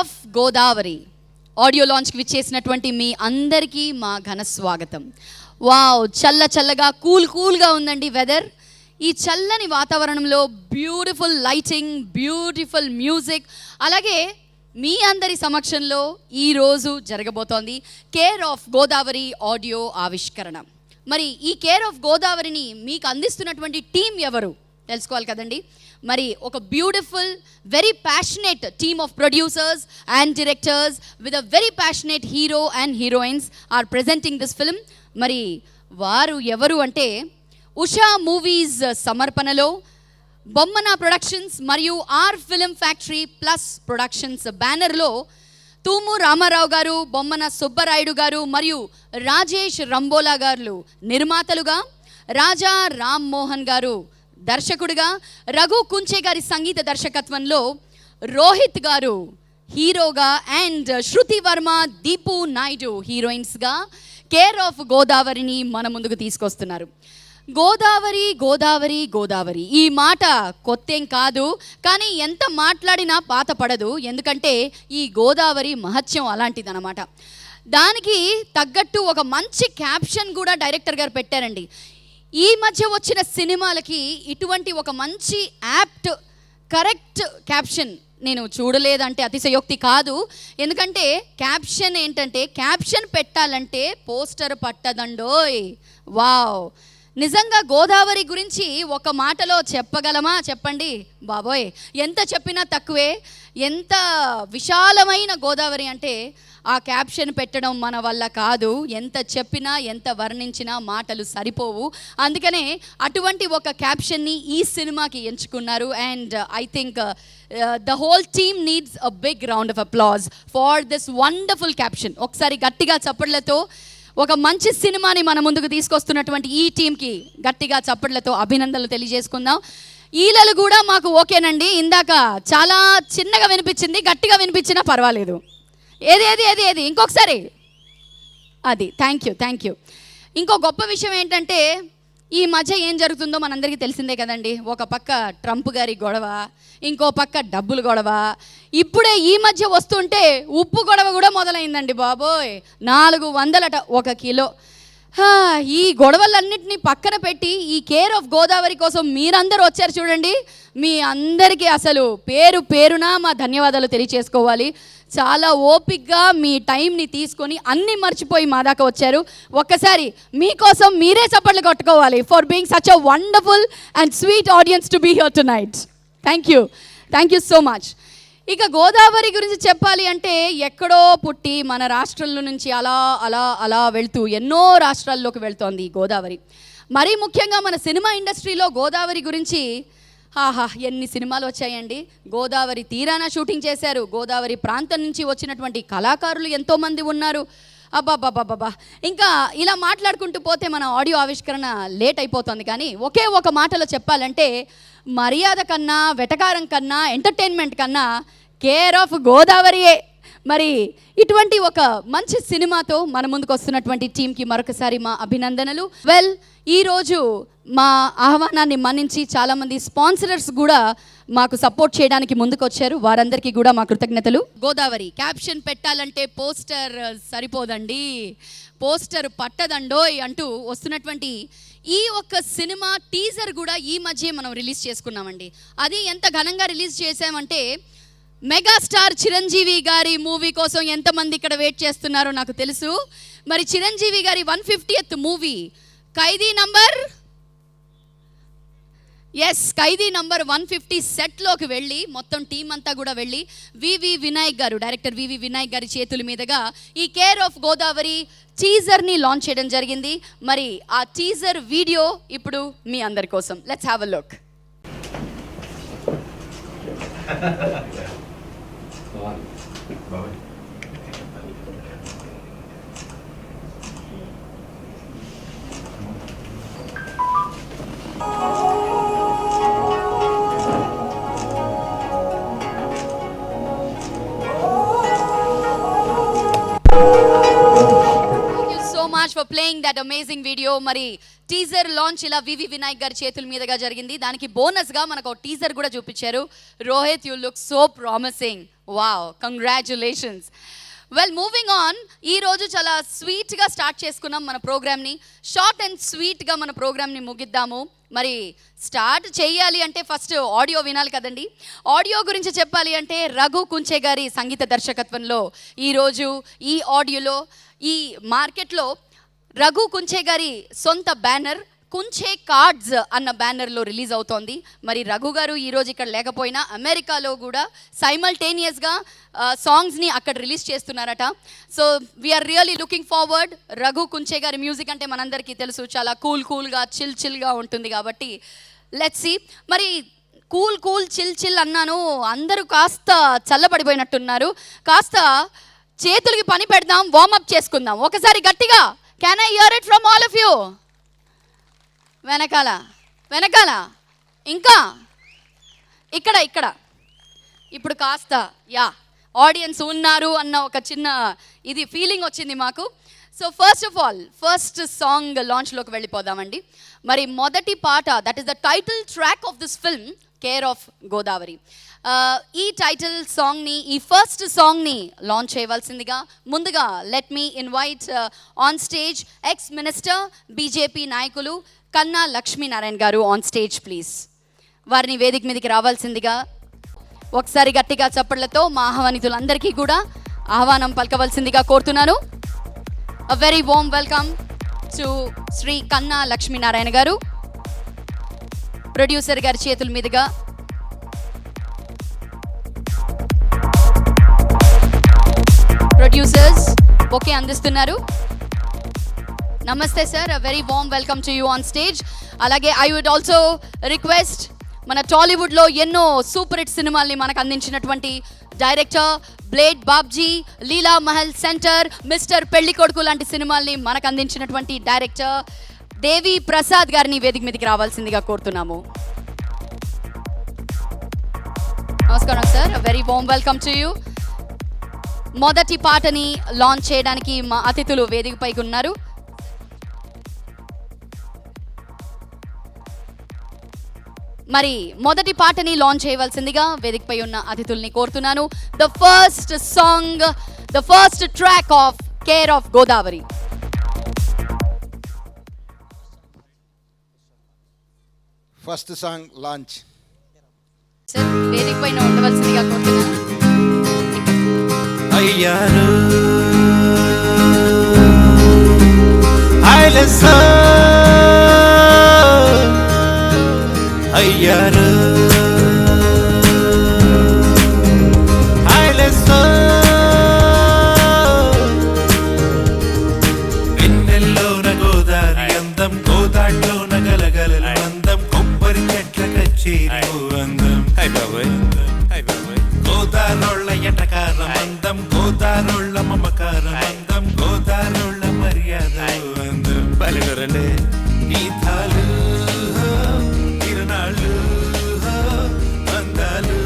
Of Godavari audio లాంచ్కి విచ్చేసినటువంటి మీ అందరికీ మా ఘన స్వాగతం. వావ్, చల్లగా కూల్గా ఉందండి వెదర్. ఈ చల్లని వాతావరణంలో బ్యూటిఫుల్ లైటింగ్, బ్యూటిఫుల్ మ్యూజిక్, అలాగే మీ అందరి సమక్షంలో ఈరోజు జరగబోతోంది కేర్ ఆఫ్ గోదావరి ఆడియో ఆవిష్కరణ. మరి ఈ కేర్ ఆఫ్ గోదావరిని మీకు అందిస్తున్నటువంటి టీం ఎవరు తెలుసుకోవాలి కదండి. మరి ఒక beautiful, very passionate team of producers and directors with a very passionate hero and heroines are presenting this film. మరి వారు ఎవరు అంటే, ఉషా మూవీస్ సమర్పణలో బొమ్మన ప్రొడక్షన్స్ మరియు R Film Factory Plus Productions బ్యానర్లో తూము రామారావు గారు, బొమ్మన సుబ్బరాయుడు గారు మరియు రాజేష్ రంబోలా గారు నిర్మాతలుగా, రాజా రామ్మోహన్ గారు దర్శకుడిగా, రఘు కుంచే గారి సంగీత దర్శకత్వంలో రోహిత్ గారు హీరోగా అండ్ శృతి వర్మ, దీపు నాయుడు హీరోయిన్స్గా కేర్ ఆఫ్ గోదావరిని మన ముందుకు తీసుకొస్తున్నారు. గోదావరి గోదావరి గోదావరి ఈ మాట కొత్తేం కాదు, కానీ ఎంత మాట్లాడినా పాత పడదు. ఎందుకంటే ఈ గోదావరి మహత్యం అలాంటిదన్నమాట. దానికి తగ్గట్టు ఒక మంచి క్యాప్షన్ కూడా డైరెక్టర్ గారు పెట్టారండి. ఈ మధ్య వచ్చిన సినిమాలకి ఇటువంటి ఒక మంచి యాప్ట్, కరెక్ట్ క్యాప్షన్ నేను చూడలేదంటే అతిశయోక్తి కాదు. ఎందుకంటే క్యాప్షన్ ఏంటంటే, క్యాప్షన్ పెట్టాలంటే పోస్టర్ పట్టదండోయ్. వావ్, నిజంగా గోదావరి గురించి ఒక మాటలో చెప్పగలమా చెప్పండి బాబోయ్. ఎంత చెప్పినా తక్కువే. ఎంత విశాలమైన గోదావరి అంటే ఆ క్యాప్షన్ పెట్టడం మన వల్ల కాదు. ఎంత చెప్పినా, ఎంత వర్ణించినా మాటలు సరిపోవు. అందుకనే అటువంటి ఒక క్యాప్షన్ని ఈ సినిమాకి ఎంచుకున్నారు. And I think the whole team needs a big round of applause for this wonderful caption. ఒకసారి గట్టిగా చప్పట్లతో ఒక మంచి సినిమాని మన ముందుకు తీసుకొస్తున్నటువంటి ఈ టీంకి గట్టిగా చప్పట్లతో అభినందనలు తెలియజేసుకుందాం. ఈలలు కూడా మాకు ఓకేనండి. ఇందాక చాలా చిన్నగా వినిపించింది, గట్టిగా వినిపించినా పర్వాలేదు. ఏది ఇంకొకసారి అది. Thank you. ఇంకో గొప్ప విషయం ఏంటంటే, ఈ మధ్య ఏం జరుగుతుందో మనందరికీ తెలిసిందే కదండి. ఒక పక్క ట్రంప్ గారి గొడవ, ఇంకో పక్క డబ్బులు గొడవ, ఇప్పుడే ఈ మధ్య వస్తుంటే ఉప్పు గొడవ కూడా మొదలైందండి బాబోయ్. 400 1 కిలో. ఈ గొడవలన్నింటినీ పక్కన పెట్టి ఈ కేర్ ఆఫ్ గోదావరి కోసం మీరందరూ వచ్చారు చూడండి. మీ అందరికీ అసలు పేరున మా ధన్యవాదాలు తెలియచేసుకోవాలి. చాలా ఓపిక్గా మీ టైంని తీసుకొని అన్నీ మర్చిపోయి మా దాకా వచ్చారు. ఒక్కసారి మీకోసం మీరే చప్పట్లు కొట్టుకోవాలి for being such a wonderful and sweet audience to be here tonight. Thank you so much. ఇక గోదావరి గురించి చెప్పాలి అంటే, ఎక్కడో పుట్టి మన రాష్ట్రంలో నుంచి అలా వెళ్తూ ఎన్నో రాష్ట్రాల్లోకి వెళ్తోంది ఈ గోదావరి. మరీ ముఖ్యంగా మన సినిమా ఇండస్ట్రీలో గోదావరి గురించి ఎన్ని సినిమాలు వచ్చాయండి. గోదావరి తీరాన షూటింగ్ చేశారు. గోదావరి ప్రాంతం నుంచి వచ్చినటువంటి కళాకారులు ఎంతోమంది ఉన్నారు. అబ్బాబ్బాబ్బా, ఇంకా ఇలా మాట్లాడుకుంటూ పోతే మన ఆడియో ఆవిష్కరణ లేట్ అయిపోతుంది. కానీ ఒకే ఒక మాటలో చెప్పాలంటే, మర్యాద కన్నా, వెటకారం కన్నా, ఎంటర్టైన్మెంట్ కన్నా కేర్ ఆఫ్ గోదావరియే. మరి ఇటువంటి ఒక మంచి సినిమాతో మన ముందుకు వస్తున్నటువంటి టీంకి మరొకసారి మా అభినందనలు. ఈరోజు మా ఆహ్వానాన్ని మన్నించి చాలామంది స్పాన్సరర్స్ కూడా మాకు సపోర్ట్ చేయడానికి ముందుకు వచ్చారు. వారందరికీ కూడా మా కృతజ్ఞతలు. గోదావరి క్యాప్షన్ పెట్టాలంటే పోస్టర్ సరిపోదండి, పోస్టర్ పట్టదండోయ్ అంటూ వస్తున్నటువంటి ఈ ఒక్క సినిమా టీజర్ కూడా ఈ మధ్య మనం రిలీజ్ చేసుకున్నామండి. అది ఎంత ఘనంగా రిలీజ్ చేసామంటే, మెగాస్టార్ చిరంజీవి గారి మూవీ కోసం ఎంతమంది ఇక్కడ వెయిట్ చేస్తున్నారో నాకు తెలుసు. మరి చిరంజీవి గారి 150th మూవీ ఖైదీ నంబర్ 150 సెట్లోకి వెళ్ళి, మొత్తం టీం అంతా కూడా వెళ్ళి, డైరెక్టర్ వివి వినాయక్ గారి చేతుల మీదుగా ఈ కేర్ ఆఫ్ గోదావరి టీజర్ని లాంచ్ చేయడం జరిగింది. మరి ఆ టీజర్ వీడియో ఇప్పుడు మీ అందరి కోసం. Let's have a look. For playing that amazing video. మరి టీజర్ లాంచ్ ఇలా వివి వినాయక్ గారి చేతుల మీదుగా జరిగింది. దానికి బోనస్గా మనకు టీజర్ కూడా చూపించారు. Rohit, you look so promising. Wow, congratulations. Well, moving on, ఈరోజు చాలా స్వీట్గా స్టార్ట్ చేసుకున్నాం మన ప్రోగ్రామ్ని. షార్ట్ అండ్ స్వీట్గా మన ప్రోగ్రామ్ని ముగిద్దాము. మరి స్టార్ట్ చేయాలి అంటే ఫస్ట్ ఆడియో వినాలి కదండి. ఆడియో గురించి చెప్పాలి అంటే రఘు కుంచే గారి సంగీత దర్శకత్వంలో ఈరోజు ఈ ఆడియోలో ఈ మార్కెట్లో రఘు కుంచే గారి సొంత బ్యానర్ కుంచే కార్డ్స్ అన్న బ్యానర్లో రిలీజ్ అవుతోంది. మరి రఘు గారు ఈరోజు ఇక్కడ లేకపోయినా అమెరికాలో కూడా సైమల్టేనియస్గా సాంగ్స్ని అక్కడ రిలీజ్ చేస్తున్నారట. So we are really looking forward. Raghu Kunche గారి మ్యూజిక్ అంటే మనందరికీ తెలుసు, చాలా కూల్గా చిల్గా ఉంటుంది. కాబట్టి లెట్స్ సీ. మరి కూల్ చిల్ అన్నాను, అందరూ కాస్త చల్లబడిపోయినట్టున్నారు. కాస్త చేతులకి పని పెడదాం, వార్మప్ చేసుకుందాం ఒకసారి గట్టిగా. Can I here it from all of you? వెనకాల ఇంకా ఇక్కడ ఇప్పుడు కాస్త ఆడియన్స్ ఉన్నారు అన్న ఒక చిన్న ఇది ఫీలింగ్ వచ్చింది మాకు. So first of all first song లాంచ్లోకి వెళ్ళిపోదామండి. మరి మొదటి పాట, that is the title track of this film, care of Godavari. ఈ టైటిల్ సాంగ్ని, ఈ ఫస్ట్ సాంగ్ని లాంచ్ చేయవలసిందిగా ముందుగా let me invite on stage ex minister, BJP నాయకులు కన్నా లక్ష్మీనారాయణ గారు ఆన్ స్టేజ్ ప్లీజ్. వారిని వేదిక మీదకి రావాల్సిందిగా ఒకసారి గట్టిగా చప్పట్లతో మా ఆహ్వానితులందరికీ కూడా ఆహ్వానం పలకవలసిందిగా కోరుతున్నాను. A very warm welcome to Shri Kanna Lakshminarayana గారు. ప్రొడ్యూసర్ గారి చేతుల మీదుగా ప్రొడ్యూసర్స్ ఓకే అందిస్తున్నారు. నమస్తే sir, very warm welcome to you on stage. అలాగే ఐ వుడ్ ఆల్సో రిక్వెస్ట్, మన టాలీవుడ్లో ఎన్నో సూపర్ హిట్ సినిమాల్ని మనకు అందించినటువంటి director Blade Babji, Leela Mahal centre, mister Pelli Koduku లాంటి సినిమాల్ని మనకు అందించినటువంటి డైరెక్టర్ దేవి ప్రసాద్ గారిని వేదిక మీదకి రావాల్సిందిగా కోరుతున్నాము. నమస్కారం sir, very warm welcome to you. మొదటి పాటని లాంచ్ చేయడానికి మా అతిథులు వేదికపైకి ఉన్నారు. మరి మొదటి పాటని లాంచ్ చేయవలసిందిగా వేదికపై ఉన్న అతిథుల్ని కోరుతున్నాను. The first song, the first track of care of Godavari. First song launch. Sir వేదిక పైన ఉండవలసిందిగా కోరుతున్నాను. అయ్యారు అయ్యారు వెన్నెల్లోన గోదారి అందం, గోదాట్లోన గలగలల అందం, కొబ్బరి చెట్ల కచ్చేరి అందం, గోదారోళ్ళ ఎటకారం అందం, గోదారోళ్ళ మమకారం అందం, గోదారోళ్ళ మర్యాద అందం. బలిగరండి గీతాలు, తిరునాళ్ళు, అందాలు,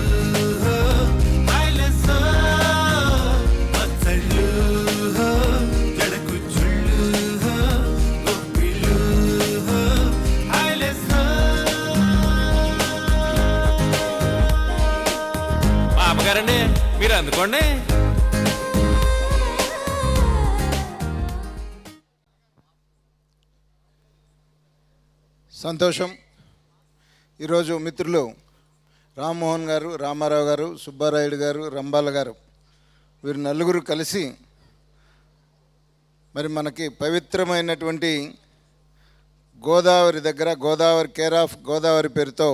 మచ్చళ్ళు, జడకుచ్చుళ్ళు, గొప్పిళ్ళు, బామ్మగారండి మీరు అందుకోండి. సంతోషం. ఈరోజు మిత్రులు రామ్మోహన్ గారు, రామారావు గారు, సుబ్బారాయుడు గారు, రంబాల గారు, వీరు నలుగురు కలిసి మరి మనకి పవిత్రమైనటువంటి గోదావరి దగ్గర గోదావరి కేర్ ఆఫ్ గోదావరి పేరుతో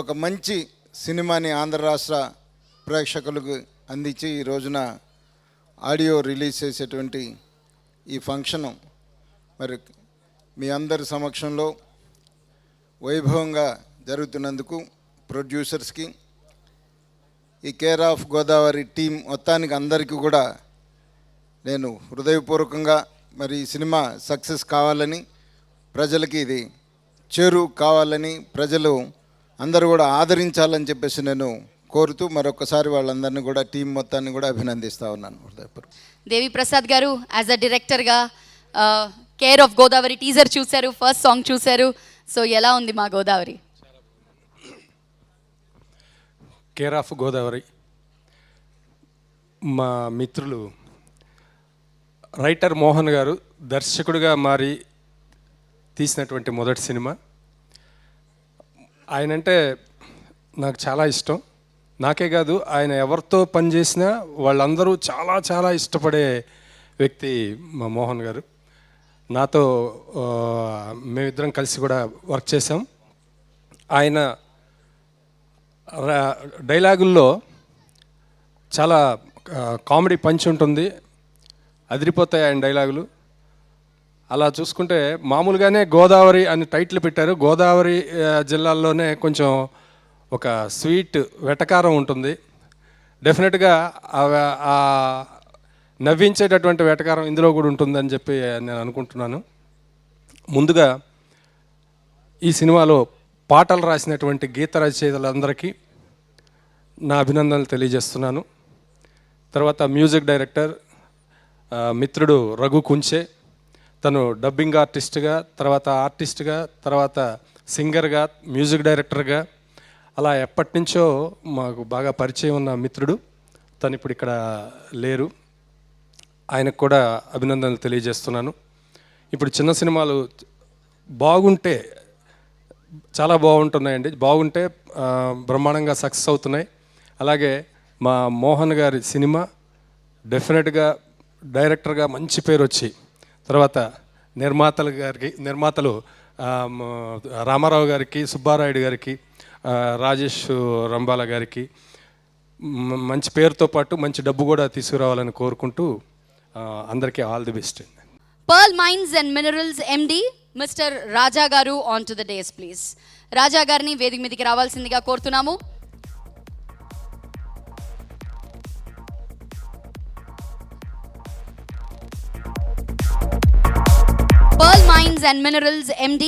ఒక మంచి సినిమాని ఆంధ్ర రాష్ట్ర ప్రేక్షకులకు అందించి ఈ రోజున ఆడియో రిలీజ్ చేసేటువంటి ఈ ఫంక్షను మరి మీ అందరి సమక్షంలో వైభవంగా జరుగుతున్నందుకు ప్రొడ్యూసర్స్కి, ఈ కేర్ ఆఫ్ గోదావరి టీం మొత్తానికి అందరికీ కూడా నేను హృదయపూర్వకంగా మరి ఈ సినిమా సక్సెస్ కావాలని, ప్రజలకి ఇది చేరు కావాలని, ప్రజలు అందరూ కూడా ఆదరించాలని చెప్పేసి నేను కోరుతూ మరొకసారి వాళ్ళందరినీ కూడా టీం మొత్తాన్ని కూడా అభినందిస్తూ ఉన్నాను హృదయపూర్వకంగా. దేవి ప్రసాద్ గారు యాజ్ అ డైరెక్టర్గా కేర్ ఆఫ్ గోదావరి టీజర్ చూశారు, ఫస్ట్ సాంగ్ చూశారు. సో ఎలా ఉంది మా గోదావరి? కేర్ ఆఫ్ గోదావరి మా మిత్రులు రైటర్ మోహన్ గారు దర్శకుడిగా మారి తీసినటువంటి మొదటి సినిమా. ఆయనంటే నాకు చాలా ఇష్టం. నాకే కాదు, ఆయన ఎవరితో పనిచేసినా వాళ్ళందరూ చాలా చాలా ఇష్టపడే వ్యక్తి మా మోహన్ గారు. నాతో మేమిద్దరం కలిసి కూడా వర్క్ చేసాం. ఆయన డైలాగుల్లో చాలా కామెడీ పంచ్ ఉంటుంది, అదిరిపోతాయి ఆయన డైలాగులు. అలా చూసుకుంటే మామూలుగానే గోదావరి అని టైటిల్ పెట్టారు. గోదావరి జిల్లాల్లోనే కొంచెం ఒక స్వీట్ వెటకారం ఉంటుంది. డెఫినెట్గా ఆ నవ్వించేటటువంటి వెటకారం ఇందులో కూడా ఉంటుందని చెప్పి నేను అనుకుంటున్నాను. ముందుగా ఈ సినిమాలో పాటలు రాసినటువంటి గీత రచయితలందరికీ నా అభినందనలు తెలియజేస్తున్నాను. తర్వాత మ్యూజిక్ డైరెక్టర్ మిత్రుడు రఘు కుంచే, తను డబ్బింగ్ ఆర్టిస్ట్గా, తర్వాత ఆర్టిస్ట్గా, తర్వాత సింగర్గా, మ్యూజిక్ డైరెక్టర్గా, అలా ఎప్పటి నుంచో మాకు బాగా పరిచయం ఉన్న మిత్రుడు. తను ఇప్పుడు ఇక్కడ లేరు. ఆయనకు కూడా అభినందనలు తెలియజేస్తున్నాను. ఇప్పుడు చిన్న సినిమాలు బాగుంటే చాలా బాగుంటున్నాయండి. బాగుంటే బ్రహ్మాండంగా సక్సెస్ అవుతున్నాయి. అలాగే మా మోహన్ గారి సినిమా డెఫినెట్గా డైరెక్టర్గా మంచి పేరు వచ్చి, తర్వాత నిర్మాతలు రామారావు గారికి, సుబ్బారాయుడు గారికి, రాజేష్ రంబాల గారికి మంచి పేరుతో పాటు మంచి డబ్బు కూడా తీసుకురావాలని కోరుకుంటూ అందరికీ all the best. Pearl mines and minerals MD mister Raja garu on to the dais please. Raja గారిని వేదిక మీదకి రావాల్సిందిగా కోరుతున్నాము. Pearl Mines and Minerals MD,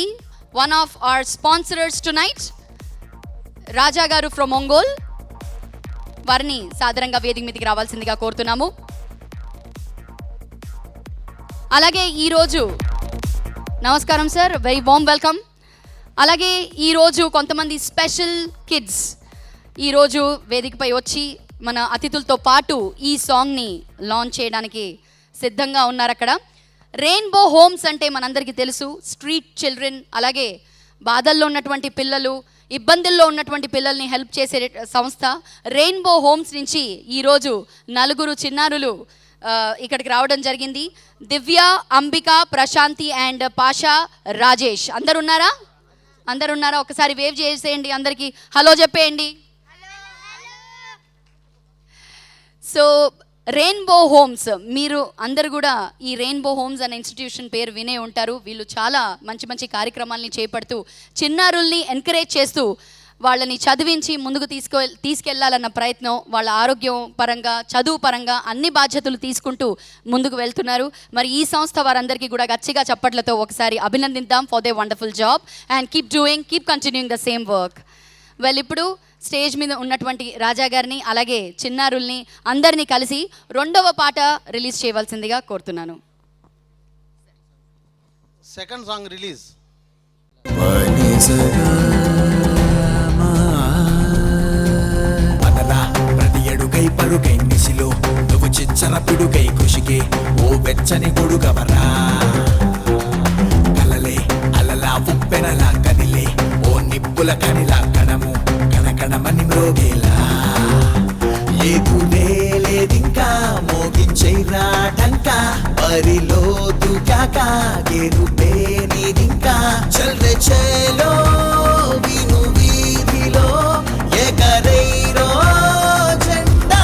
one of our sponsors tonight, రాజా గారు ఫ్రమ్ ఒంగోల్, వారిని సాదరంగా వేదిక మీదకి రావాల్సిందిగా కోరుతున్నాము. అలాగే ఈరోజు నమస్కారం సార్, వెరీ వార్మ్ వెల్కమ్. అలాగే ఈరోజు కొంతమంది స్పెషల్ కిడ్స్ ఈరోజు వేదికపై వచ్చి మన అతిథులతో పాటు ఈ సాంగ్ని లాంచ్ చేయడానికి సిద్ధంగా ఉన్నారు. అక్కడ రెయిన్బో హోమ్స్ అంటే మనందరికీ తెలుసు, స్ట్రీట్ చిల్డ్రన్, అలాగే బాధల్లో ఉన్నటువంటి పిల్లలు, ఇబ్బందుల్లో ఉన్నటువంటి పిల్లల్ని హెల్ప్ చేసే సంస్థ రెయిన్బో హోమ్స్ నుంచి ఈరోజు 4 చిన్నారులు ఇక్కడికి రావడం జరిగింది. దివ్య, అంబిక, ప్రశాంతి అండ్ పాషా, రాజేష్. అందరున్నారా? ఒకసారి వేవ్ చేసేయండి, అందరికీ హలో చెప్పేయండి. సో రెయిన్బో హోమ్స్, మీరు అందరు కూడా ఈ రెయిన్బో హోమ్స్ అనే ఇన్స్టిట్యూషన్ పేరు వినే ఉంటారు. వీళ్ళు చాలా మంచి మంచి కార్యక్రమాలని చేపడుతూ చిన్నారుల్ని ఎంకరేజ్ చేస్తూ వాళ్ళని చదివించి ముందుకు తీసుకెళ్లాలన్న ప్రయత్నం, వాళ్ళ ఆరోగ్యం పరంగా, చదువు పరంగా అన్ని బాధ్యతలు తీసుకుంటూ ముందుకు వెళ్తున్నారు. మరి ఈ సంస్థ వారందరికీ కూడా గట్టిగా చప్పట్లతో ఒకసారి అభినందిద్దాం for the wonderful job and keep continuing the same work. ఇప్పుడు స్టేజ్ మీద ఉన్నటువంటి రాజా గారిని, అలాగే చిన్నారుల్ని అందరినీ కలిసి 2వ పాట రిలీజ్ చేయవలసిందిగా కోరుతున్నాను. Second song release. ప్రతి అడుగై పరుగై నిశిలో నువ్వు చిచ్చర పిడుగై కృషికే ఓ వెచ్చని గొడుగవరా, కలలే అలలా ఉప్పెనలా కదిలే ఓ నిప్పుల కనిలా కణము కణకణమని మ్రోగేలా, ఏదునే లేదింకా మోగించైరాటంకా, బరిలో దుకాక గెలుపే నీదింకా, చల్రె చేలో విను వీధిలో ఎగరైరో జెండా.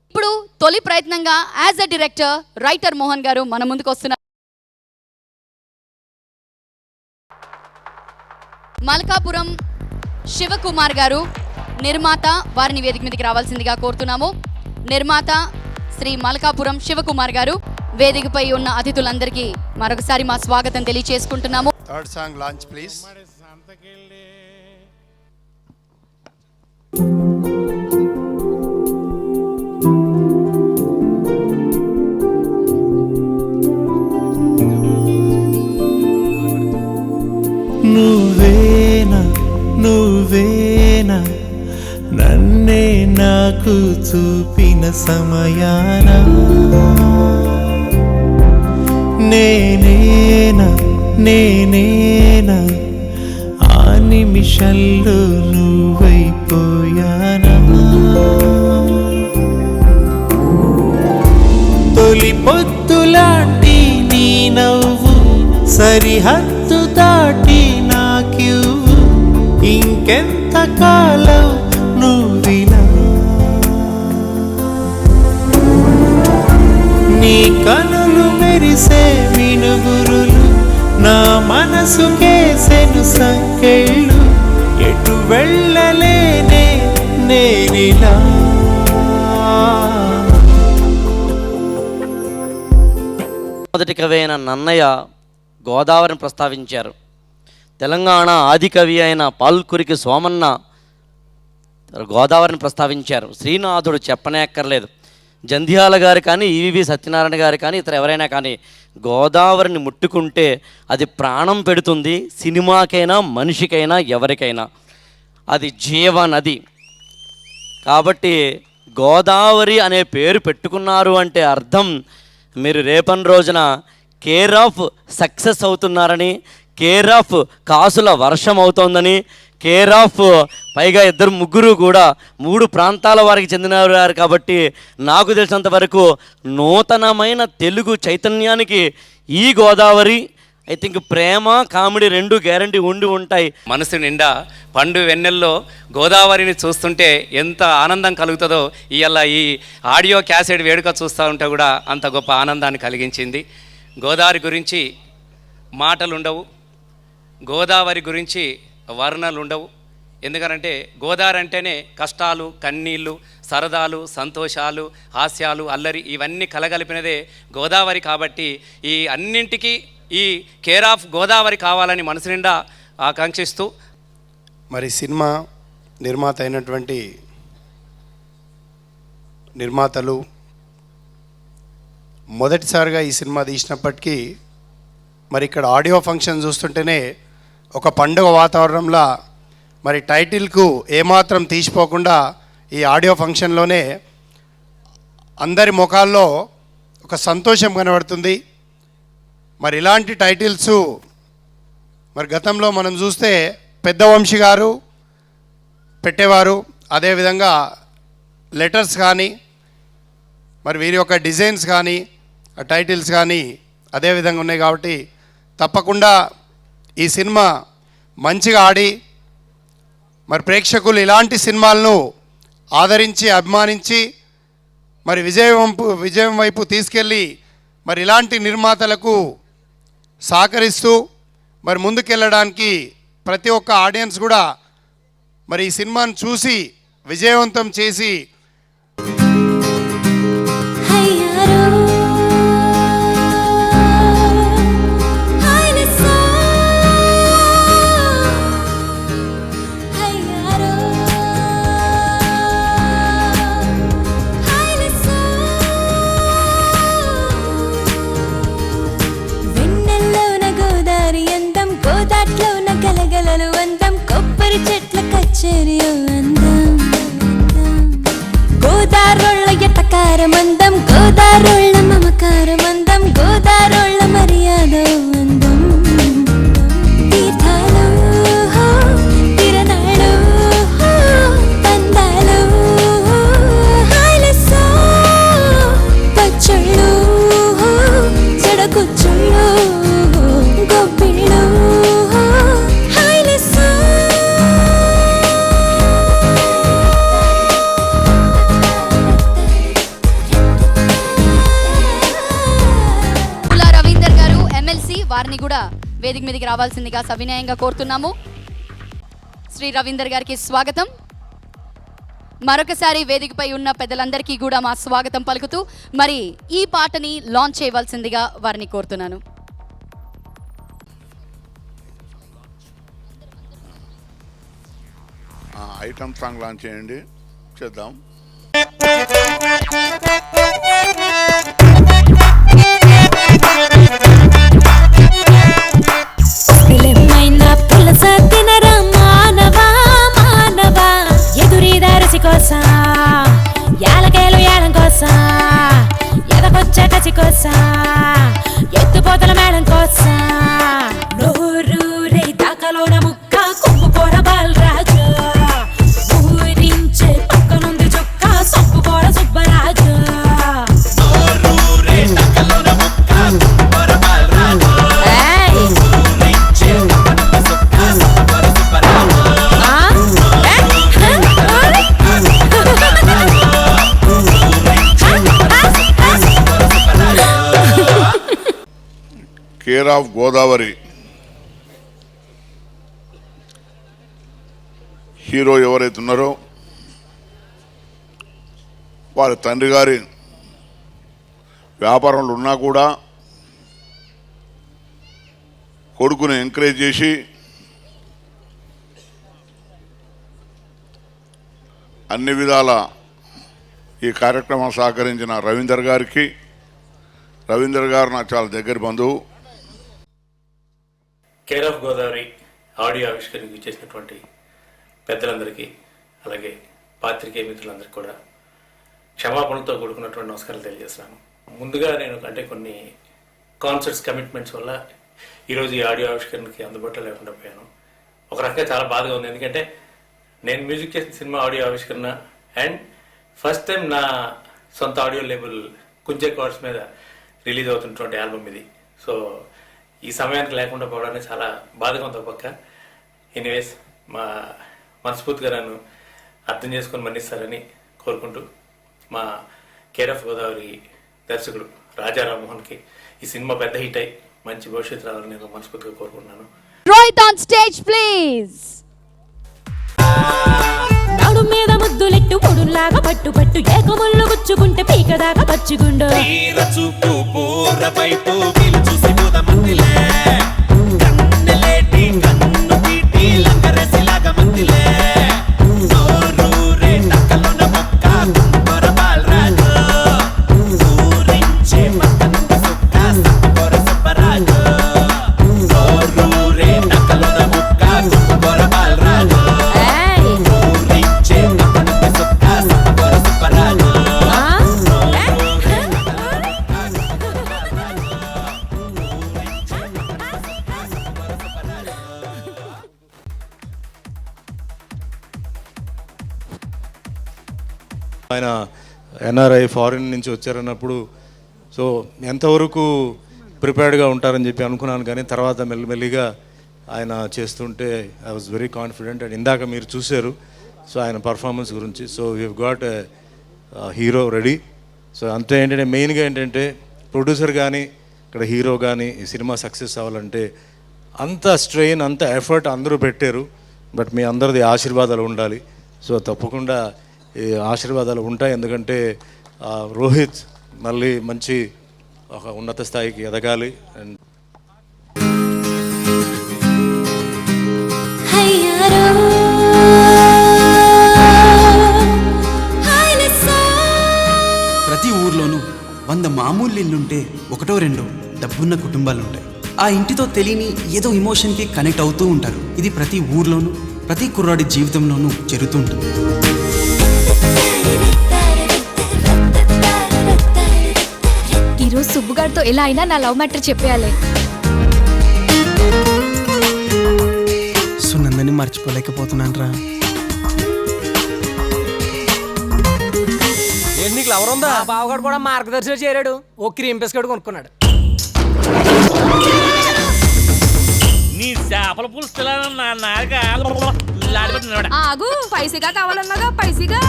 ఇప్పుడు తొలి ప్రయత్నంగా as a director writer Mohan గారు మన ముందుకు వస్తున్నారు. మల్కాపురం శివకుమార్ గారు నిర్మాత, వారిని వేదిక మీదకి రావాల్సిందిగా కోరుతున్నాము. నిర్మాత శ్రీ మల్కాపురం శివకుమార్ గారు, వేదికపై ఉన్న అతిథులందరికీ మరొకసారి మా స్వాగతం తెలియజేసుకుంటున్నాము. Third song launch please. నువ్వేనా నాకు చూపిన సమయాన నేనేనా ఆ నిమిషంలో నువ్వైపోయానా తొలి పొద్దులాంటి నీ నవ్వు సరిహద్దు దాటి నాకివ్వు ఇంకెంత కాలం నువ్విలా నీ కనులు మెరిసే మినుగురులు నా మనసుకేసెను సంకెళ్ళు ఎటు వెళ్ళలేనే నేనిలా మొదటి కవి అయిన నన్నయ్య గోదావరిని ప్రస్తావించారు. తెలంగాణ ఆది కవి అయిన పాల్కురికి సోమన్న గోదావరిని ప్రస్తావించారు. శ్రీనాథుడు చెప్పనే అక్కర్లేదు. జంధ్యాల గారు కానీ, ఈవివి సత్యనారాయణ గారు కానీ, ఇతర ఎవరైనా కానీ గోదావరిని ముట్టుకుంటే అది ప్రాణం పెడుతుంది. సినిమాకైనా, మనిషికైనా, ఎవరికైనా అది జీవనది. కాబట్టి గోదావరి అనే పేరు పెట్టుకున్నారు అంటే అర్థం మీరు రేపటి రోజున కేర్ ఆఫ్ సక్సెస్ అవుతున్నారని, కేర్ ఆఫ్ కాసుల వర్షం అవుతోందని, కేర్ ఆఫ్ పైగా ఇద్దరు ముగ్గురు కూడా 3 ప్రాంతాల వారికి చెందినవారు. కాబట్టి నాకు తెలిసినంత వరకు నూతనమైన తెలుగు చైతన్యానికి ఈ Godavari I think Prema comedy 2 guarantee ఉండి ఉంటాయి. మనసు నిండా పండు వెన్నెల్లో గోదావరిని చూస్తుంటే ఎంత ఆనందం కలుగుతుందో ఇవాళ ఈ ఆడియో క్యాసెట్ వేడుక చూస్తూ ఉంటే కూడా అంత గొప్ప ఆనందాన్ని కలిగించింది. గోదావరి గురించి మాటలు ఉండవు, గోదావరి గురించి వర్ణనలు ఉండవు. ఎందుకనంటే గోదావరి అంటేనే కష్టాలు, కన్నీళ్ళు, సరదాలు, సంతోషాలు, హాస్యాలు, అల్లరి ఇవన్నీ కలగలిపినదే గోదావరి. కాబట్టి ఈ అన్నింటికీ ఈ కేర్ ఆఫ్ గోదావరి కావాలని మనసు నిండా ఆకాంక్షిస్తూ మరి సినిమా నిర్మాత అయినటువంటి నిర్మాతలు మొదటిసారిగా ఈ సినిమా తీసినప్పటికీ మరి ఇక్కడ ఆడియో ఫంక్షన్ చూస్తుంటేనే ఒక పండుగ వాతావరణంలో మరి టైటిల్కు ఏమాత్రం తీసిపోకుండా ఈ ఆడియో ఫంక్షన్లోనే అందరి ముఖాల్లో ఒక సంతోషం కనబడుతుంది. మరి ఇలాంటి టైటిల్స్ మరి గతంలో మనం చూస్తే పెద్ద వంశీ గారు పెట్టేవారు. అదేవిధంగా లెటర్స్ కానీ మరి వీరి యొక్క డిజైన్స్ కానీ టైటిల్స్ కానీ అదేవిధంగా ఉన్నాయి. కాబట్టి తప్పకుండా ఈ సినిమా మంచిగా ఆడి మరి ప్రేక్షకులు ఇలాంటి సినిమాలను ఆదరించి అభిమానించి మరి విజయం వైపు తీసుకెళ్ళి మరి ఇలాంటి నిర్మాతలకు సహకరిస్తూ మరి ముందుకెళ్ళడానికి ప్రతి ఒక్క ఆడియన్స్ కూడా మరి ఈ సినిమాను చూసి విజయవంతం చేసి చెట్ల కచ్చేరి అందం గోదారోళ్ళ ఎటకారం అందం గోదారోళ్ళ మమకారం అందం గోదారోళ్ళ మర్యాద అందం తీర్థాలు తిరణాలు పందాలు హైలెస్సో పచ్చళ్ళు చెడకుచ్చుళ్ళు గొప్పిళ్ళు వారిని కూడా వేదిక మీదకి రావాల్సిందిగా సవినయంగా కోరుతున్నాము. శ్రీ రవీందర్ గారికి స్వాగతం. మరొకసారి వేదికపై ఉన్న పెద్దలందరికీ కూడా మా స్వాగతం పలుకుతూ మరి ఈ పాటని లాంచ్ చేయవలసిందిగా వారిని కోరుతున్నాను. ఐటమ్ సాంగ్ లాంచ్ చేయండి, చేద్దాం. పులస తినరా మానవా మానవా ఎదురీదారసి కోసం కేర్ ఆఫ్ గోదావరి హీరో ఎవరైతే ఉన్నారో వారి తండ్రి గారి వ్యాపారంలో ఉన్నా కూడా కొడుకుని ఎంకరేజ్ చేసి అన్ని విధాల ఈ కార్యక్రమం సహకరించిన రవీందర్ గారికి, రవీందర్ గారు నాకు చాలా దగ్గర బంధువు. కేర్ ఆఫ్ గోదావరి ఆడియో ఆవిష్కరణకు చేసినటువంటి పెద్దలందరికీ, అలాగే పాత్రికేయ మిత్రులందరికీ కూడా క్షమాపణలతో కూడుకున్నటువంటి నమస్కారాలు తెలియజేస్తున్నాను. ముందుగా నేను కొన్ని కాన్సర్ట్స్ కమిట్మెంట్స్ వల్ల ఈరోజు ఈ ఆడియో ఆవిష్కరణకి అందుబాటులో లేకుండా పోయాను. ఒక రకంగా చాలా బాధగా ఉంది, ఎందుకంటే నేను మ్యూజిక్ చేసిన సినిమా ఆడియో ఆవిష్కరణ అండ్ ఫస్ట్ టైం నా సొంత ఆడియో లేబుల్ కుంజే కార్డ్స్ మీద రిలీజ్ అవుతున్నటువంటి ఆల్బమ్ ఇది. సో ఈ సమయానికి లేకుండా పోవడానికి చాలా బాధగా ఉంది. ఒక పక్క ఎనీవేస్ మా మనస్ఫూర్తిగా నన్ను అర్థం చేసుకొని మన్నిస్తారని కోరుకుంటూ, మా కేర్ ఆఫ్ గోదావరి దర్శకుడు రాజా రామ్మోహన్కి ఈ సినిమా పెద్ద హిట్ అయి మంచి భవిష్యత్తు రావాలని నేను మనస్ఫూర్తిగా కోరుకుంటున్నాను. Rohit on stage please. నాడు మీద ముద్దులెట్టు పొడుల్లాగా పట్టు పట్టు ఏకముళ్ళు గుచ్చుకుంటే పీకదాకా పచ్చుగుండు ఆయన ఎన్ఆర్ఐ ఫారిన్ నుంచి వచ్చారన్నప్పుడు సో ఎంతవరకు ప్రిపేర్డ్గా ఉంటారని చెప్పి అనుకున్నాను, కానీ తర్వాత మెల్లిమెల్లిగా ఆయన చేస్తుంటే I was very confident. And ఇందాక మీరు చూశారు సో ఆయన పర్ఫార్మెన్స్ గురించి. So we have got hero ready. So అంతే ఏంటంటే మెయిన్గా ఏంటంటే ప్రొడ్యూసర్ కానీ ఇక్కడ హీరో కానీ ఈ సినిమా సక్సెస్ అవ్వాలంటే అంత స్ట్రెయిన్ అంత ఎఫర్ట్ అందరూ పెట్టారు. బట్ మీ అందరిది ఆశీర్వాదాలు ఉండాలి. సో తప్పకుండా ఈ ఆశీర్వాదాలు ఉంటాయి, ఎందుకంటే రోహిత్ మళ్ళీ మంచి ఒక ఉన్నత స్థాయికి ఎదగాలి. అండ్ ప్రతి ఊర్లోనూ 100 మామూలు ఇల్లుంటే ఒకటో రెండో డబ్బున్న కుటుంబాలుంటాయి. ఆ ఇంటితో తెలియని ఏదో ఎమోషన్కి కనెక్ట్ అవుతూ ఉంటారు. ఇది ప్రతి ఊర్లోనూ ప్రతి కుర్రాడి జీవితంలోనూ జరుగుతూ ఉంటుంది. ఈరోజు సుబ్బుగారితో ఎలా అయినా నా లవ్ మ్యాటర్ చెప్పేయాలి. సునందని మర్చిపోలేకపోతున్నాను రా. నీకు లవర్ ఉందా? బావగాడు కూడా మార్గదర్శనం చేరాడు. ఓ క్రీమ్ బిస్కెట్ కొనుక్కున్నాడు. నీ చేపల పులుసు ఆగు, పైసగా కావాలన్నాగా పైసగా.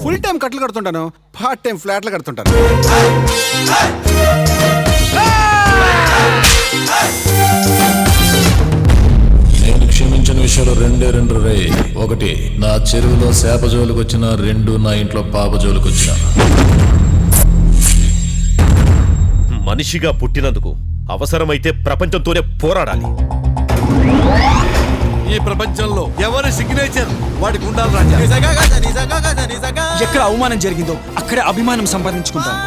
ఫుల్ టైం కట్లు కడుతుంటాను, పార్ట్ టైం ఫ్లాట్లు కడుతుంటాను. నేను క్షమించిన విషయాలు రెండు రే. ఒకటి, నా చెరువులో చేప జోలికి వచ్చిన. 2, నా ఇంట్లో పాప జోలికి వచ్చిన. మనిషిగా పుట్టినందుకు అవసరమైతే ప్రపంచంతోనే పోరాడాలి. ఈ ప్రపంచంలో ఎవరి సిగ్నేచర్ వాడికి ఉండాలి రాజా. ఎక్కడ అవమానం జరిగిందో అక్కడే అభిమానం సంపాదించుకుంటాను.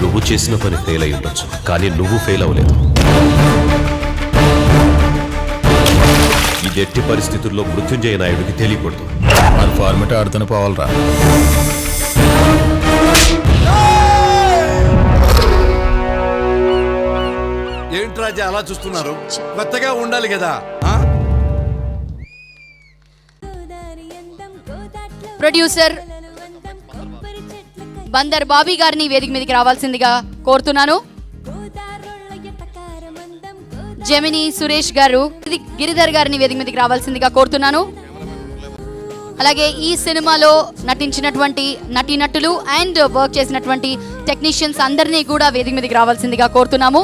నువ్వు చేసిన పని ఫెయిల్ అయి ఉండొచ్చు, కానీ నువ్వు ఫెయిల్ అవ్వలేదు. ఇది ఎట్టి పరిస్థితుల్లో మృత్యుంజయ నాయుడికి తెలియకూడదు. మన ఫార్మేట్ ఆడుతూనే పోవాలరా. ఏంటి రాజా అలా చూస్తున్నారు? కొత్తగా ఉండాలి కదా. ప్రొడ్యూసర్ బందర్ బాబీ గారిని వేదిక మీదకి రావాల్సిందిగా కోరుతున్నాను. జెమిని సురేష్ గారు, గిరిధర్ గారిని వేదిక మీదకి రావాల్సిందిగా కోరుతున్నాను. అలాగే ఈ సినిమాలో నటించినటువంటి నటీనటులు అండ్ వర్క్ చేసినటువంటి టెక్నీషియన్స్ అందరినీ కూడా వేదిక మీదకి రావాల్సిందిగా కోరుతున్నాము.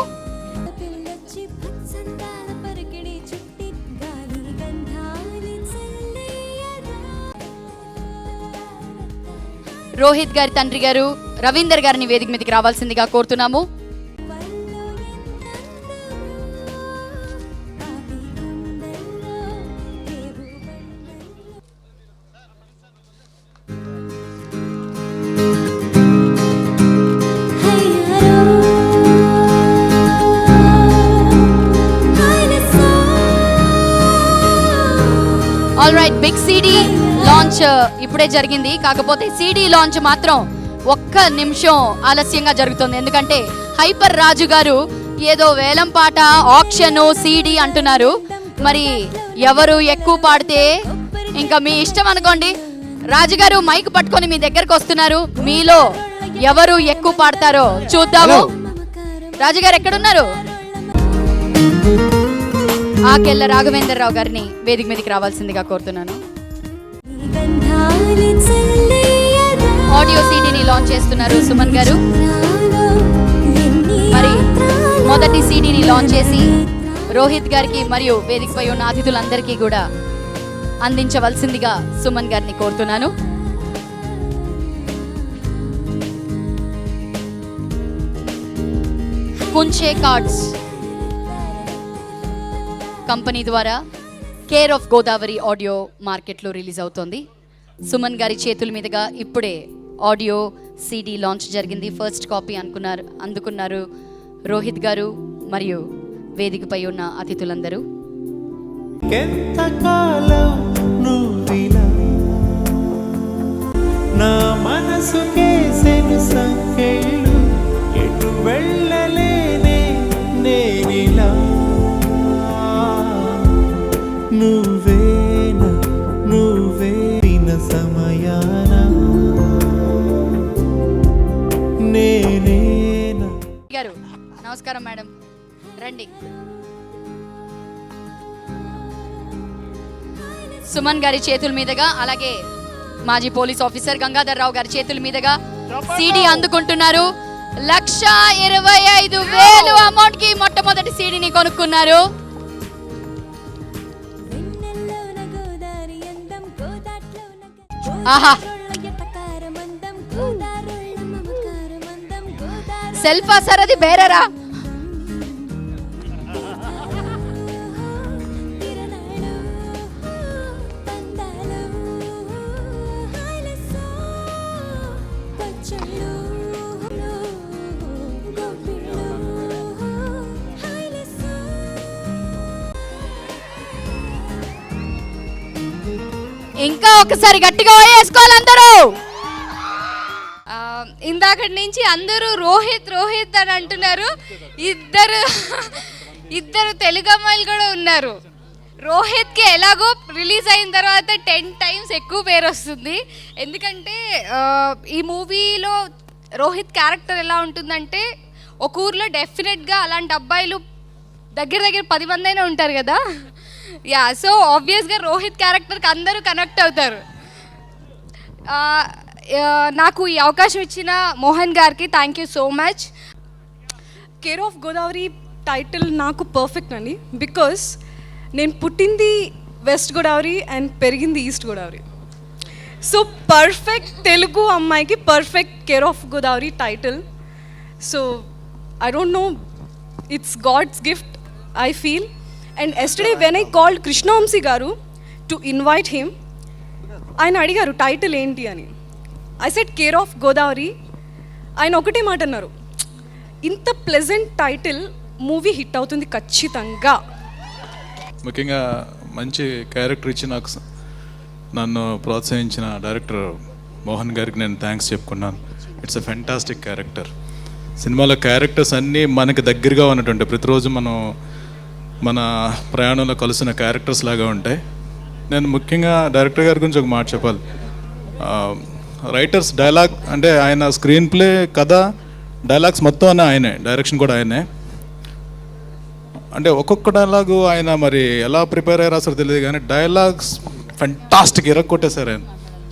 రోహిత్ గారి తండ్రి గారు రవీందర్ గారిని వేదిక మీదకి రావాల్సిందిగా కోరుతున్నాము. All right, big CD launch ఇప్పుడే జరిగింది. కాకపోతే సిడి లాంచ్ మాత్రం ఒక్క నిమిషం ఆలస్యంగా జరుగుతుంది. ఎందుకంటే హైపర్ రాజు గారు ఏదో వేలం పాట, ఆక్షన్, సిడి అంటున్నారు. మరి ఎవరు ఎక్కువ పాడితే ఇంకా మీ ఇష్టం అనుకోండి. రాజుగారు మైక్ పట్టుకొని మీ దగ్గరకు వస్తున్నారు. మీలో ఎవరు ఎక్కువ పాడతారో చూద్దాము. రాజుగారు ఎక్కడున్నారు? ఆకెళ్ళ రాఘవేంద్రరావు గారిని వేదిక మీదకి రావాల్సిందిగా కోరుతున్నాను. ఆడియో సీడీని లాంచ్ చేస్తున్నారు సుమన్ గారు. మరి మొదటి సీడీని లాంచ్ చేసి రోహిత్ గారికి మరియు వేదికపై ఉన్న అతిథులందరికీ కూడా అందించవలసిందిగా సుమన్ గారిని కోరుతున్నాను. కుంచే కార్డ్స్ కంపెనీ ద్వారా కేర్ ఆఫ్ గోదావరి ఆడియో మార్కెట్లో రిలీజ్ అవుతోంది. సుమన్ గారి చేతుల మీదుగా ఇప్పుడే ఆడియో సిడి లాంచ్ జరిగింది. ఫస్ట్ కాపీ అందుకున్నారు రోహిత్ గారు మరియు వేదికపై ఉన్న అతిథులందరూ. ఎంతకాలం నువ్విలా నా మనసుకేసెను సంకెళ్ళు, ఎటు వెళ్ళలేనే నేనిలా, నువ్వేనా నువ్వే విన సమయాన నేనేనా. గారు నమస్కారం మేడం, రండి. సుమన్ గారి చేతుల మీదుగా అలాగే మాజీ పోలీస్ ఆఫీసర్ గంగాధర్ రావు గారి చేతుల మీదుగా సిడి అందుకుంటున్నారు. 1,25,000 అమౌంట్ కి మొట్టమొదటి సిడిని కొనుక్కున్నారు. ఆహా, సెల్ఫా సార్ అది బేరరా? ఇంకా ఒకసారి గట్టిగా వేసుకోవాలి అందరూ. ఇందాకటి నుంచి అందరూ రోహిత్ రోహిత్ అని అంటున్నారు. ఇద్దరు తెలుగు అమ్మాయిలు కూడా ఉన్నారు. రోహిత్కి ఎలాగో రిలీజ్ అయిన తర్వాత 10 times ఎక్కువ పేరు వస్తుంది. ఎందుకంటే ఈ మూవీలో రోహిత్ క్యారెక్టర్ ఎలా ఉంటుందంటే, ఒక ఊర్లో డెఫినెట్గా అలాంటి అబ్బాయిలు దగ్గర 10 మంది అయినా ఉంటారు కదా. యా, సో ఆబ్వియస్గా రోహిత్ క్యారెక్టర్కి అందరూ కనెక్ట్ అవుతారు. నాకు ఈ అవకాశం ఇచ్చిన మోహన్ గారికి thank you so much. Care of Godavari title నాకు పర్ఫెక్ట్ అండి. బికాస్ నేను పుట్టింది వెస్ట్ గోదావరి అండ్ పెరిగింది east Godavari. So perfect Telugu అమ్మాయికి perfect care of Godavari title. So I don't know, it's God's gift I feel. And yesterday when I called Krishna Vamsi garu to invite him, ఆయన అడిగారు title ఏంటి అని. I said care of Godavari. ఆయన ఒకటే మాట అన్నారు, ఇంత ప్లెజెంట్ టైటిల్ మూవీ హిట్ అవుతుంది ఖచ్చితంగా. ముఖ్యంగా మంచి క్యారెక్టర్ ఇచ్చి నన్ను ప్రోత్సహించిన డైరెక్టర్ మోహన్ గారికి నేను థ్యాంక్స్ చెప్పుకున్నాను. It's a fantastic character. సినిమాలో క్యారెక్టర్స్ అన్నీ మనకి దగ్గరగా ఉన్నటువంటి, ప్రతిరోజు మనం మన ప్రయాణంలో కలిసిన క్యారెక్టర్స్ లాగా ఉంటాయి. నేను ముఖ్యంగా డైరెక్టర్ గారి గురించి ఒక మాట చెప్పాలి. రైటర్స్ డైలాగ్ అంటే ఆయన స్క్రీన్ ప్లే, కథ, డైలాగ్స్ మొత్తం అన్నీ ఆయనే, డైరెక్షన్ కూడా ఆయనే. అంటే ఒక్కొక్క డైలాగు ఆయన మరి ఎలా ప్రిపేర్ అయ్యారో అసలు తెలియదు, కానీ డైలాగ్స్ ఫెంటాస్టిక్ కొట్టేశారు ఆయన.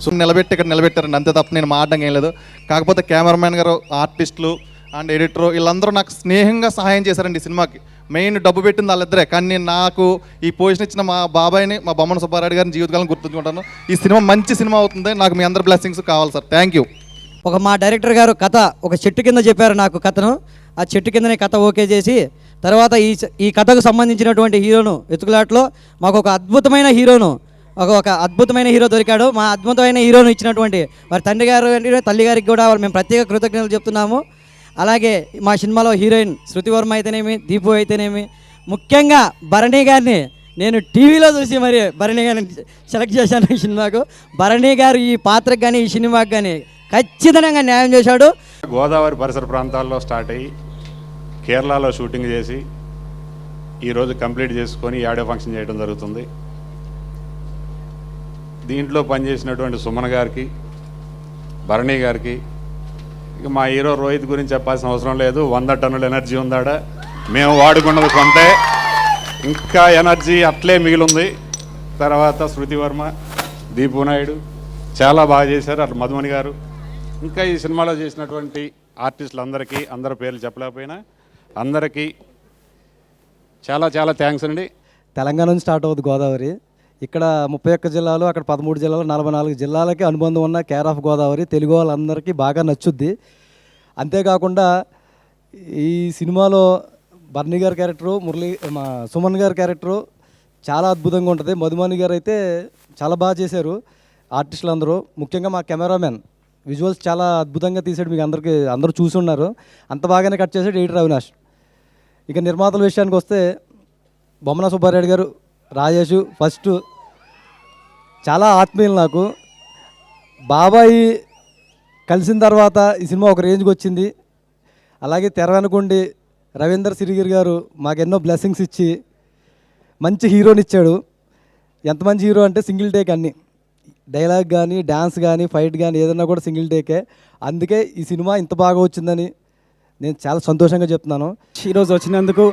సో నిలబెట్టి ఇక్కడ నిలబెట్టారండి, అంతే తప్ప నేను మాట్లాడడం ఏం లేదు. కాకపోతే కెమెరామ్యాన్ గారు, ఆర్టిస్టులు అండ్ ఎడిటర్ వీళ్ళందరూ నాకు స్నేహంగా సహాయం చేశారండి ఈ సినిమాకి. మెయిన్ డబ్బు పెట్టింది వాళ్ళిద్దరే, కానీ నేను నాకు ఈ పొజిషన్ ఇచ్చిన మా బాబాయ్ని, మా బొమ్మన సుబ్బారెడ్డి గారిని జీవితకాలం గుర్తుంచుకుంటాను. ఈ సినిమా మంచి సినిమా అవుతుంది. నాకు మీ అందరి బ్లెస్సింగ్స్ కావాలి సార్. Thank you. మా డైరెక్టర్ గారు కథ ఒక చెట్టు కింద చెప్పారు నాకు కథను. ఆ చెట్టు కిందనే కథ ఓకే చేసి తర్వాత ఈ కథకు సంబంధించినటువంటి హీరోను వెతుకులాట్లో మాకు ఒక అద్భుతమైన హీరో దొరికాడు. మా అద్భుతమైన హీరోను ఇచ్చినటువంటి వారి తండ్రి గారు తల్లి గారికి కూడా మేము ప్రత్యేక కృతజ్ఞతలు చెప్తున్నాము. అలాగే మా సినిమాలో హీరోయిన్ శృతి వర్మ అయితేనేమి, దీపు అయితేనేమి, ముఖ్యంగా భరణి గారిని నేను టీవీలో చూసి మరి భరణి గారిని సెలెక్ట్ చేశాను ఈ సినిమాకు. భరణి గారు ఈ పాత్రకు కానీ ఈ సినిమాకి కానీ ఖచ్చితంగా న్యాయం చేశాడు. గోదావరి పరిసర ప్రాంతాల్లో స్టార్ట్ అయ్యి కేరళలో షూటింగ్ చేసి ఈరోజు కంప్లీట్ చేసుకొని ఆడియో ఫంక్షన్ చేయడం జరుగుతుంది. దీంట్లో పనిచేసినటువంటి సుమన్ గారికి, భరణి గారికి, ఇక మా హీరో రోహిత్ గురించి చెప్పాల్సిన అవసరం లేదు. 100 టన్నుల ఎనర్జీ ఉందాడ. మేము వాడుకున్నది కొంతే, ఇంకా ఎనర్జీ అట్లే మిగిలింది. తర్వాత శృతి వర్మ, దీపు నాయుడు చాలా బాగా చేశారు. అట్లా మధుమణి గారు, ఇంకా ఈ సినిమాలో చేసినటువంటి ఆర్టిస్టులందరికీ, అందరి పేర్లు చెప్పలేకపోయినా అందరికీ చాలా చాలా థ్యాంక్స్ అండి. తెలంగాణ నుంచి స్టార్ట్ అవుతుంది గోదావరి. ఇక్కడ 31 జిల్లాలు, అక్కడ 13 జిల్లాలు, 44 జిల్లాలకి అనుబంధం ఉన్న కేర్ ఆఫ్ గోదావరి తెలుగు వాళ్ళందరికీ బాగా నచ్చుద్ది. అంతేకాకుండా ఈ సినిమాలో బర్నీ గారి క్యారెక్టరు, మా సుమన్ గారి క్యారెక్టరు చాలా అద్భుతంగా ఉంటుంది. మధుమణి గారు అయితే చాలా బాగా చేశారు. ఆర్టిస్టులు అందరూ, ముఖ్యంగా మా కెమెరామెన్ విజువల్స్ చాలా అద్భుతంగా తీసాడు. మీకు అందరూ చూసి ఉన్నారు. అంత బాగానే కట్ చేసాడు ఎడిటర్ అవినాష్. ఇక నిర్మాతల విషయానికి వస్తే బొమ్మన సుబ్బారెడ్డి గారు, రాజేష్ ఫస్ట్ చాలా ఆత్మీయులు నాకు. బాబాయి కలిసిన తర్వాత ఈ సినిమా ఒక రేంజ్కి వచ్చింది. అలాగే తెర వెనుకుండి రవీందర్ సిరిగిరి గారు మాకు ఎన్నో బ్లెస్సింగ్స్ ఇచ్చి మంచి హీరోని ఇచ్చాడు. ఎంత మంచి హీరో అంటే సింగిల్ టేక్ అన్నీ, డైలాగ్ కానీ, డ్యాన్స్ కానీ, ఫైట్ కానీ ఏదన్నా కూడా సింగిల్ టేకే. అందుకే ఈ సినిమా ఇంత బాగా వచ్చిందని నేను చాలా సంతోషంగా చెప్తున్నాను. ఈరోజు వచ్చినందుకు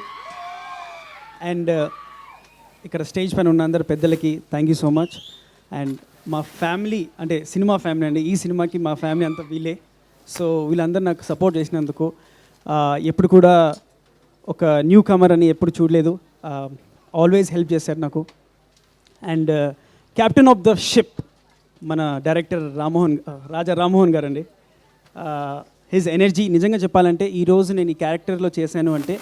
అండ్ ఇక్కడ స్టేజ్ పైన ఉన్న అందరు పెద్దలకి thank you so much. And మా ఫ్యామిలీ అంటే సినిమా ఫ్యామిలీ అండి, ఈ సినిమాకి మా ఫ్యామిలీ అంతా వీలే. సో వీళ్ళందరూ నాకు సపోర్ట్ చేసినందుకు, ఎప్పుడు కూడా ఒక న్యూ కమర్ అని ఎప్పుడు చూడలేదు, ఆల్వేస్ హెల్ప్ చేశారు నాకు. And captain of the ship మన డైరెక్టర్ రాజా రామ్మోహన్ గారు అండి. హిజ్ ఎనర్జీ నిజంగా చెప్పాలంటే ఈరోజు నేను ఈ క్యారెక్టర్లో చేశాను అంటే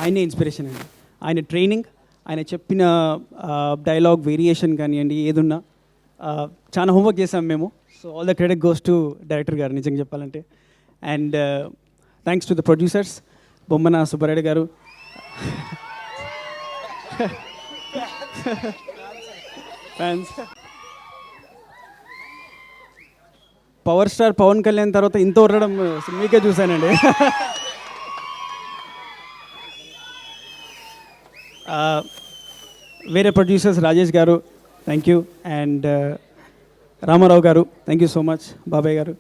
ఆయనే ఇన్స్పిరేషన్ అండి. ఆయన ట్రైనింగ్, ఆయన చెప్పిన డైలాగ్ వేరియేషన్ కానివ్వండి, ఏదున్నా చాలా హోంవర్క్ చేసాం మేము. So all the credit goes to director garu నిజంగా చెప్పాలంటే. And thanks to the producers Bommana Subba Reddy garu, fans. Power star Pawan Kalyan తర్వాత ఇంత ఉరడం మీకే చూశానండి. వేరే ప్రొడ్యూసర్స్ రాజేష్ గారు థ్యాంక్ యూ, అండ్ రామారావు గారు థ్యాంక్ యూ సో మచ్, బాబాయ్ గారు.